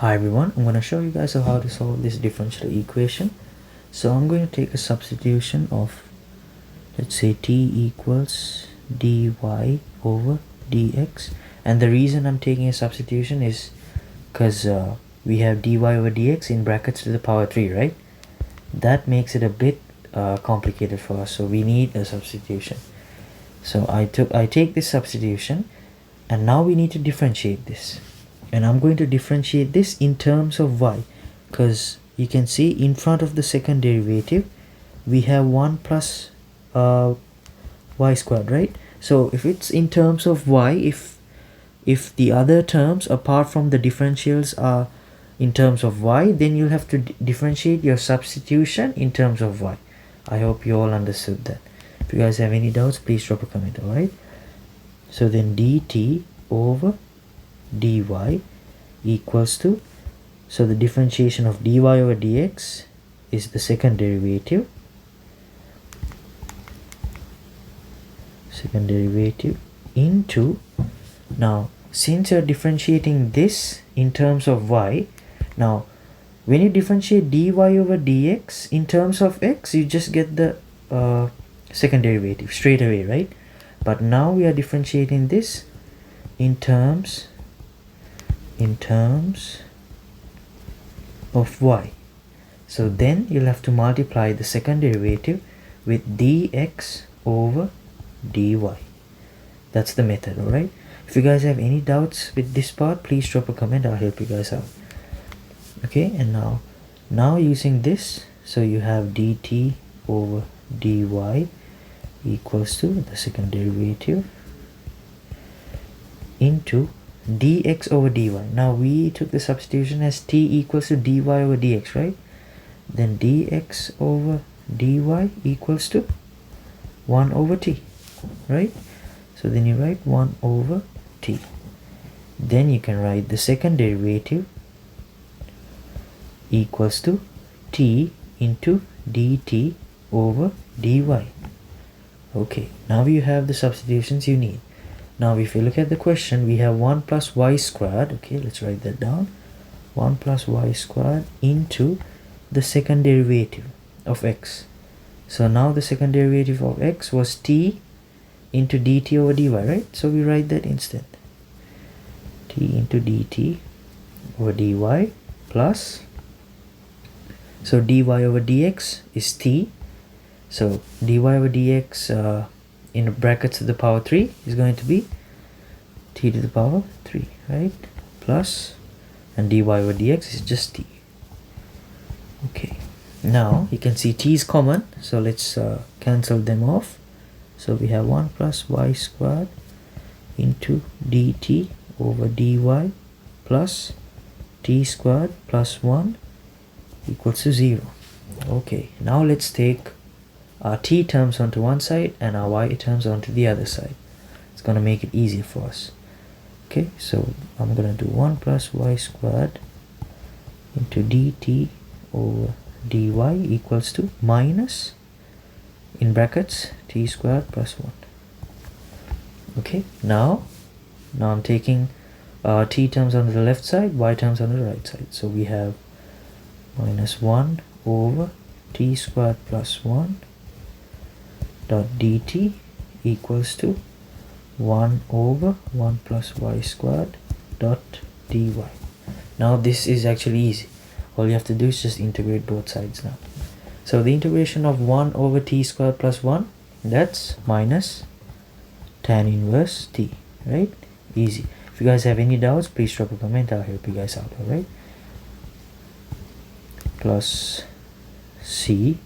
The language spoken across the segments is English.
Hi everyone, I'm going to show you guys how to solve this differential equation. So I'm going to take a substitution of, let's say, t equals dy over dx, and the reason I'm taking a substitution is because we have dy over dx in brackets to the power 3, right? That makes it a bit complicated for us, so we need a substitution. So I take this substitution, and now we need to differentiate this. And I'm going to differentiate this in terms of y, because you can see in front of the second derivative we have 1 plus y squared, right? So if it's in terms of y, if the other terms apart from the differentials are in terms of y, then you'll have to differentiate your substitution in terms of y. I hope you all understood that. If you guys have any doubts, please drop a comment. Alright, so then dt over dy equals to, so the differentiation of dy over dx is the second derivative into, now since you're differentiating this in terms of y, now when you differentiate dy over dx in terms of x, you just get the second derivative straight away, right? But now we are differentiating this in terms of y, so then you'll have to multiply the second derivative with dx over dy. That's the method. Alright, if you guys have any doubts with this part, please drop a comment. I'll help you guys out. Okay, and now using this, so you have dt over dy equals to the second derivative into dx over dy. Now we took the substitution as t equals to dy over dx, right? Then dx over dy equals to 1 over t, right? So then you write 1 over t. Then you can write the second derivative equals to t into dt over dy. Okay, now you have the substitutions you need. Now if you look at the question, we have 1 plus y squared. Okay, let's write that down. 1 plus y squared into the second derivative of x. So now the second derivative of x was t into dt over dy, right? So we write that instead. T into dt over dy plus, so dy over dx is t. So dy over dx in brackets to the power 3 is going to be t to the power 3, right? Plus, and dy over dx is just t. Okay, now you can see t is common, so let's cancel them off. So we have 1 plus y squared into dt over dy plus t squared plus 1 equals to 0. Okay, now let's take our t terms onto one side and our y terms onto the other side. It's going to make it easier for us. Okay, so I'm going to do 1 plus y squared into dt over dy equals to minus, in brackets, t squared plus 1. Okay, now I'm taking t terms on the left side, y terms on the right side. So we have minus 1 over t squared plus 1 dot dt equals to 1 over 1 plus y squared dot dy. Now this is actually easy. All you have to do is just integrate both sides now. So the integration of 1 over t squared plus 1, that's minus tan inverse t, right? Easy. If you guys have any doubts, please drop a comment. I'll help you guys out. Alright, plus c.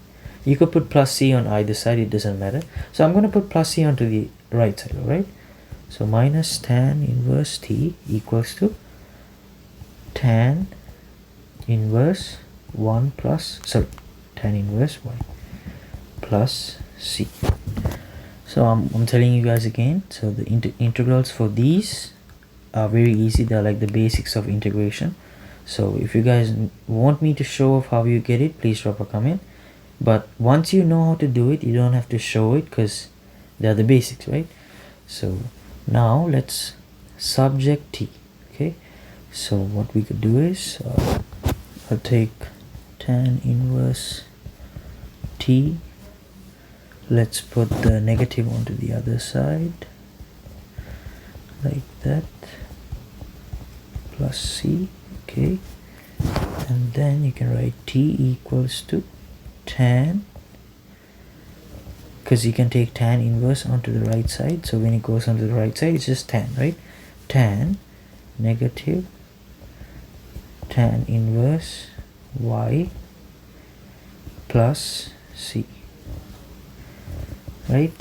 You could put plus c on either side, it doesn't matter. So I'm going to put plus c onto the right side. Alright, so minus tan inverse t equals to tan inverse 1 plus, sorry, tan inverse y plus c. So I'm telling you guys again, so the integrals for these are very easy. They're like the basics of integration. So if you guys want me to show off how you get it, please drop a comment. But once you know how to do it, you don't have to show it because they're the basics, right? So now let's subject t. Okay, So what we could do is I'll take tan inverse t. Let's put the negative onto the other side like that, plus c. Okay, and then you can write t equals to tan, because you can take tan inverse onto the right side, so when it goes onto the right side it's just tan, right? Tan negative tan inverse y plus c, right?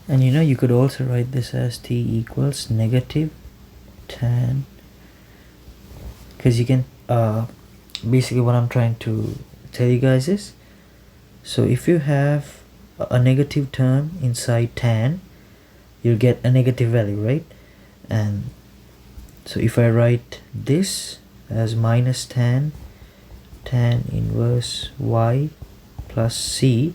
And you could also write this as t equals negative tan, because you can basically what I'm trying to tell you guys is, so if you have a negative term inside tan, you'll get a negative value, right? And so if I write this as minus tan inverse y plus c,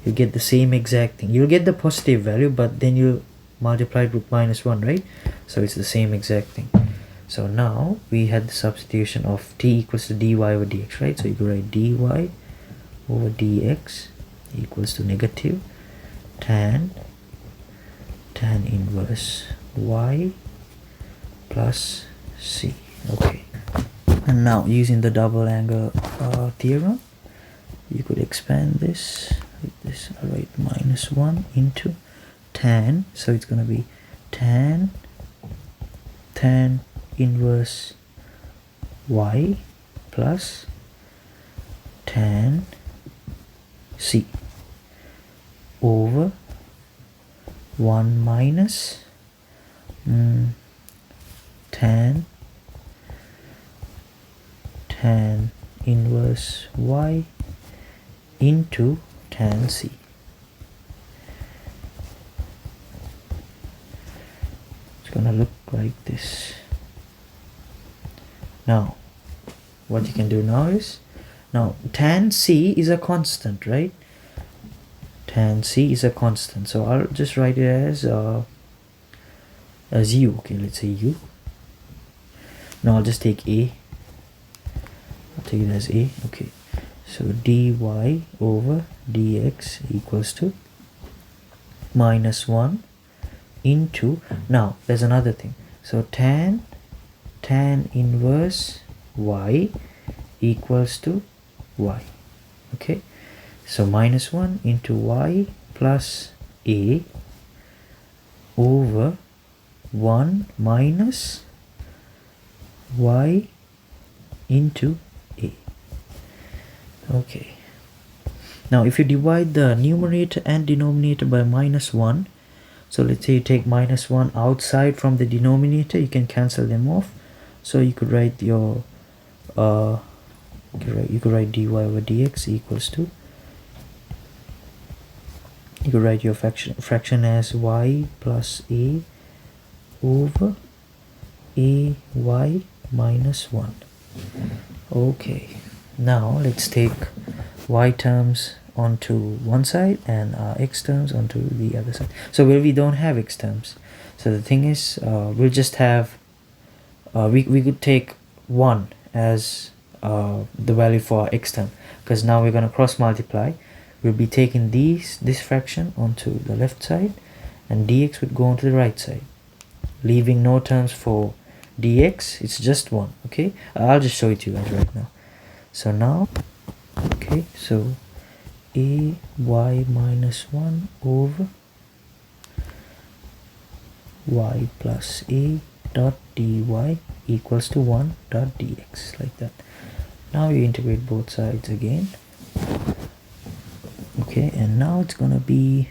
you get the same exact thing. You'll get the positive value, but then you multiply it with minus 1, right? So it's the same exact thing. So now we had the substitution of t equals to dy over dx, right? So you could write dy over dx equals to negative tan inverse y plus c. Okay, and now using the double angle theorem, you could expand this like this. I'll write minus 1 into tan, so it's going to be tan inverse y plus tan c over 1 minus tan inverse y into tan c. It's gonna look like this. Now what you can do now is, now tan c is a constant, right? Tan c is a constant, so I'll just write it as u. Okay, let's say u. Now I'll just take a. I'll take it as a. Okay, so dy over dx equals to minus 1 into, now there's another thing, so tan inverse y equals to y. Okay, so minus 1 into y plus a over 1 minus y into a. Okay, now if you divide the numerator and denominator by minus 1, so let's say you take minus 1 outside from the denominator, you can cancel them off. So you could write your you could write dy over dx equals to, you could write your fraction as y plus a over a y minus 1. Okay, now let's take y terms onto one side and x terms onto the other side. So where we don't have x terms, so the thing is we'll just have we could take 1 as the value for our x term, because now we're going to cross multiply. We'll be taking this fraction onto the left side, and dx would go onto the right side, leaving no terms for dx. It's just 1. Okay, I'll just show it to you guys right now. So now, okay, so a y minus 1 over y plus a dot dy equals to 1 dot dx, like that. Now you integrate both sides again. Okay, and now it's gonna be,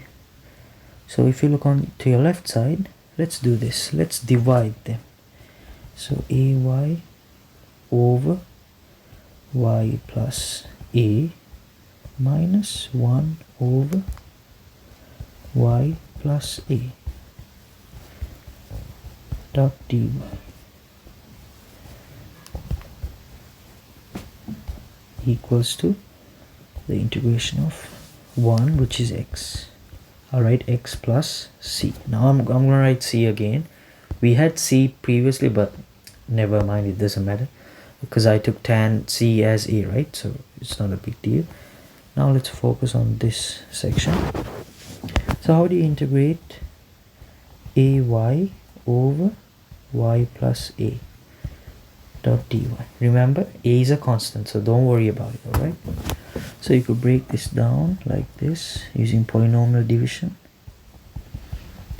so if you look on to your left side, let's do this, let's divide them. So ay over y plus a minus 1 over y plus a dot dy equals to the integration of 1, which is x. I'll write x plus c. Now I'm gonna write c again. We had c previously, but never mind, it doesn't matter because I took tan C as A, right? So it's not a big deal. Now let's focus on this section. So how do you integrate ay over y plus a dot dy? Remember, a is a constant, so don't worry about it, alright? So you could break this down like this using polynomial division.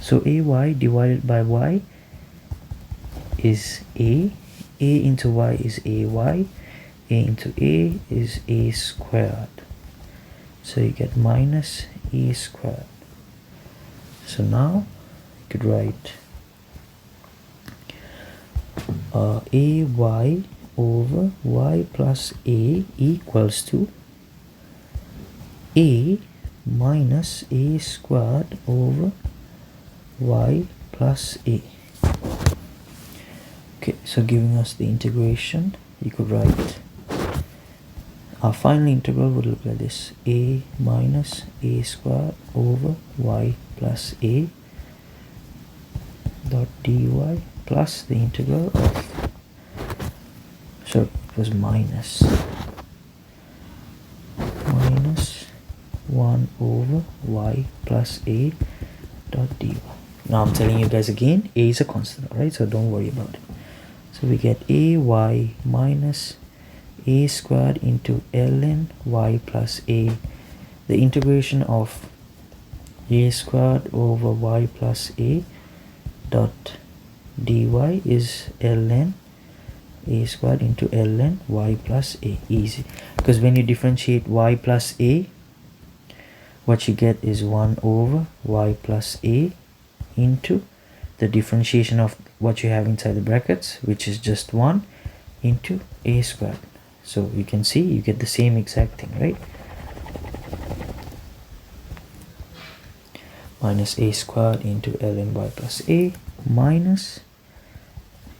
So ay divided by y is a into y is ay, a into a is a squared. So you get minus a squared. So now you could write ay over y plus a equals to a minus a squared over y plus a. Okay, so giving us the integration, you could write our final integral would look like this: a minus a squared over y plus a dot dy plus the integral of, so it was minus 1 over y plus a dot dy. Now I'm telling you guys again, a is a constant, alright, so don't worry about it. So we get ay minus a squared into ln y plus a. The integration of a squared over y plus a dot dy is ln a squared into ln y plus a. Easy, because when you differentiate y plus a, what you get is 1 over y plus a into the differentiation of what you have inside the brackets, which is just 1 into a squared. So you can see you get the same exact thing, right? Minus a squared into ln y plus a minus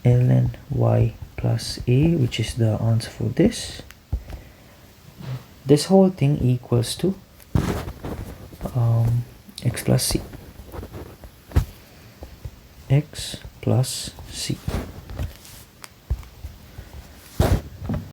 ln y plus a, which is the answer for this. This whole thing equals to x plus c. X plus c.